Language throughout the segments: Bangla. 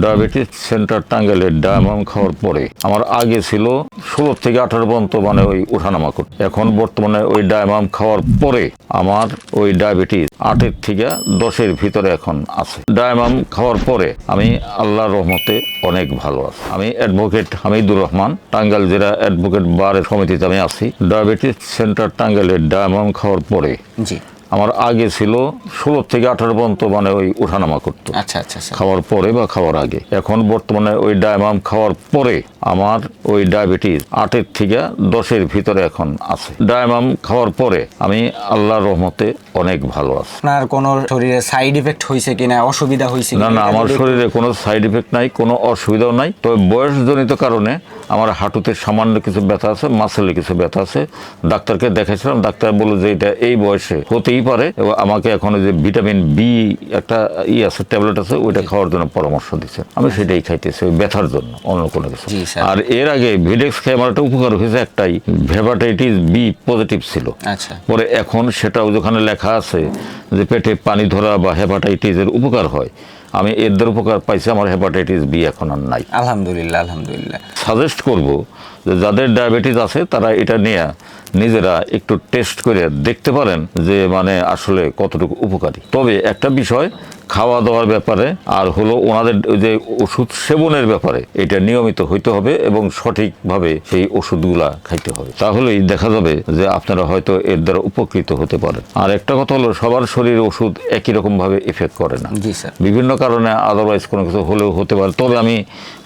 ডায়াবেটিস সেন্টার টাঙ্গাইলের ডায়ামাম খাওয়ার পরে আমার আগে ছিল 16 থেকে 18 পর্যন্ত মানে ওই ওঠানামা করত। এখন বর্তমানে ওই ডায়ামাম খাওয়ার পরে আমার ওই ডায়াবেটিস 8 থেকে 10-এর ভিতরে এখন আছে। ডায়ামাম খাওয়ার পরে আমি আল্লাহর রহমতে অনেক ভালো আছি। আমি অ্যাডভোকেট হামিদুর রহমান, টাঙ্গাইল জেলা অ্যাডভোকেট বারের সমিতিতে আমি আছি। ডায়াবেটিস সেন্টার টাঙ্গাইলের ডায়ামাম খাওয়ার পরে জি আমার আগে ছিল 16 থেকে 18 পর্যন্ত মানে ওই ওঠানামা করতো। আচ্ছা আচ্ছা খাওয়ার পরে বা খাওয়ার আগে। এখন বর্তমানে ওই ডায়ামাম খাওয়ার পরে আমার ওই ডায়াবেটিস 8 থেকে 10-এর ভিতরে এখন আছে। ডায়ামাম খাওয়ার পরে আমি আল্লাহর রহমতে অনেক ভালো আছি। আপনার কোনো শরীরে সাইড ইফেক্ট হয়েছে কিনা, অসুবিধা হয়েছে না না, আমার শরীরে কোনো সাইড ইফেক্ট নাই, কোনো অসুবিধাও নাই। তবে বয়সজনিত কারণে আমার হাঁটুতে সামান্য কিছু ব্যথা আছে, মাসেলে কিছু ব্যথা আছে। ডাক্তারকে দেখাইছিলাম, ডাক্তার বলল যে এটা এই বয়সে হতেই পারে এবং আমাকে এখন যে ভিটামিন বি একটা আছে, ট্যাবলেট আছে, ওইটা খাওয়ার জন্য পরামর্শ দিচ্ছে। আমি সেটাই খাইতেছি ওই ব্যথার জন্য, অন্য কোনো কিছু। আর এর আগে ভিডেক্স খেয়ে আমার একটা উপকার হয়েছে, একটাই হেপাটাইটিস বি পজিটিভ ছিল। আচ্ছা, পরে এখন সেটাও যেখানে লেখা আছে যে পেটে পানি ধরা বা হেপাটাইটিসের উপকার হয়, আমি এদের উপকার পাইছি। আমার হেপাটাইটিস বি এখন আর নাই, আলহামদুলিল্লাহ আলহামদুলিল্লাহ। সাজেস্ট করব যে যাদের ডায়াবেটিস আছে তারা এটা নিয়ে নিজেরা একটু টেস্ট করে দেখতে পারেন যে মানে আসলে কতটুকু উপকারী। তবে একটা বিষয়, খাওয়া দাওয়ার ব্যাপারে আর হলো ওনাদের যে ওষুধ সেবনের ব্যাপারে এটা নিয়মিত হইতে হবে এবং সঠিকভাবে সেই ওষুধগুলা খাইতে হবে। তাহলেই দেখা যাবে যে আপনারা হয়তো এর দ্বারা উপকৃত হতে পারেন। আর একটা কথা হলো, সবার শরীরে ওষুধ একই রকম ভাবে এফেক্ট করে না। জি স্যার। বিভিন্ন কারণে আদারওয়াইজ কোনো কিছু হলেও হতে পারে। তবে আমি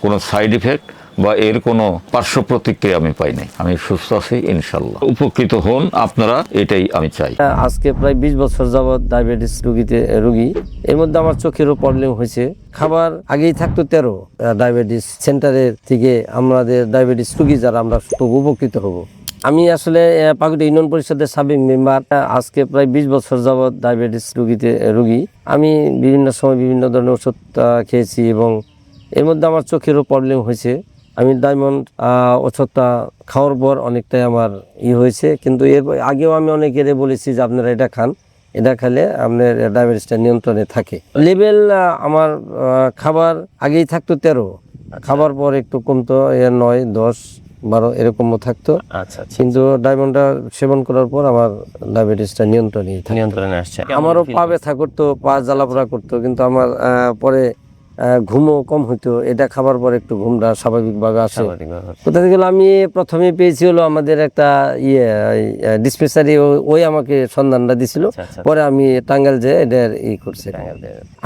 কোনো সাইড ইফেক্ট বা এর কোনো পার্শ্ব প্রতিক্রিয়া আমি পাই নাই। আমি সুস্থ আছি ইনশাল্লাহ। উপকৃত হন আপনারা, এটাই আমি চাই। আজকে প্রায় 20 বছর যাবৎ ডায়াবেটিস রোগী। এর মধ্যে আমার চোখেরও প্রবলেম হয়েছে। খাবার আগেই থাকতো 13 ডায়াবেটিস সেন্টারের থেকে আমাদের ডায়াবেটিস রোগী যারা আমরা খুব উপকৃত হব। আমি আসলে পাকুড়ি ইউনিয়ন পরিষদের সাবেক মেম্বার। আজকে প্রায় 20 বছর যাবৎ ডায়াবেটিস রোগী। আমি বিভিন্ন সময় বিভিন্ন ধরনের ওষুধ খেয়েছি এবং এর মধ্যে আমার চোখেরও প্রবলেম হয়েছে। আমি ডায়মন্ড ওষুধটা খাওয়ার পর অনেকটাই আমার হয়েছে, কিন্তু এর আগেও আমি অনেকের বলেছি যে আপনারা এটা খান, এটা খেলে আপনার ডায়াবেটিসটা নিয়ন্ত্রণে থাকে। লেভেল আমার খাবার আগেই থাকতো 13, খাবার পর একটু কমতো 9, 10, 12 এরকমও থাকতো। আচ্ছা, কিন্তু ডায়মন্ডটা সেবন করার পর আমার ডায়াবেটিসটা নিয়ন্ত্রণে আসছে। আমারও পা ব্যথা করতো, পা জ্বালাপোড়া করতো, কিন্তু আমার পরে ঘুমও কম হইতো। এটা খাবার পর একটু ঘুমটা স্বাভাবিকভাবে আসে। কোথা থেকে আমি প্রথমে পেয়েছি হলো আমাদের একটা ডিসপেন্সারি, ওই আমাকে সন্ধানটা দিছিল। পরে আমি টাঙ্গাইল যেয়ে এটার করছি।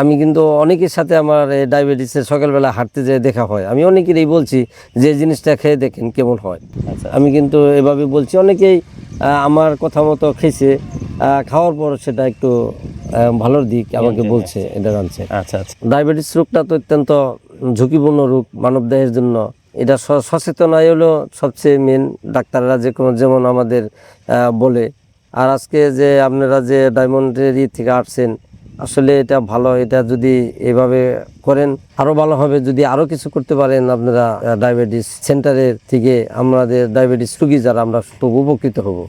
আমি কিন্তু অনেকের সাথে আমার ডায়াবেটিসের সকালবেলা হাঁটতে যেয়ে দেখা হয়। আমি অনেকেরই বলছি যে জিনিসটা খেয়ে দেখেন কেমন হয়। আমি কিন্তু এভাবে বলছি, অনেকেই আমার কথা মতো খেয়েছে, খাওয়ার পর সেটা একটু ভালোর দিক আমাকে বলছে, এটা জানছে। আচ্ছা আচ্ছা। ডায়াবেটিস রোগটা তো অত্যন্ত ঝুঁকিপূর্ণ রোগ মানব দেহের জন্য। এটা সচেতনাই হলো সবচেয়ে মেন। ডাক্তাররা যেমন আমাদের বলে। আর আজকে যে আপনারা যে ডায়মন্ডের থেকে আসছেন, আসলে এটা ভালো। এটা যদি এভাবে করেন আরো ভালো হবে। যদি আরো কিছু করতে পারেন আপনারা ডায়াবেটিস সেন্টারের থেকে আমাদের ডায়াবেটিস রোগী যারা আমরা খুব উপকৃত হব।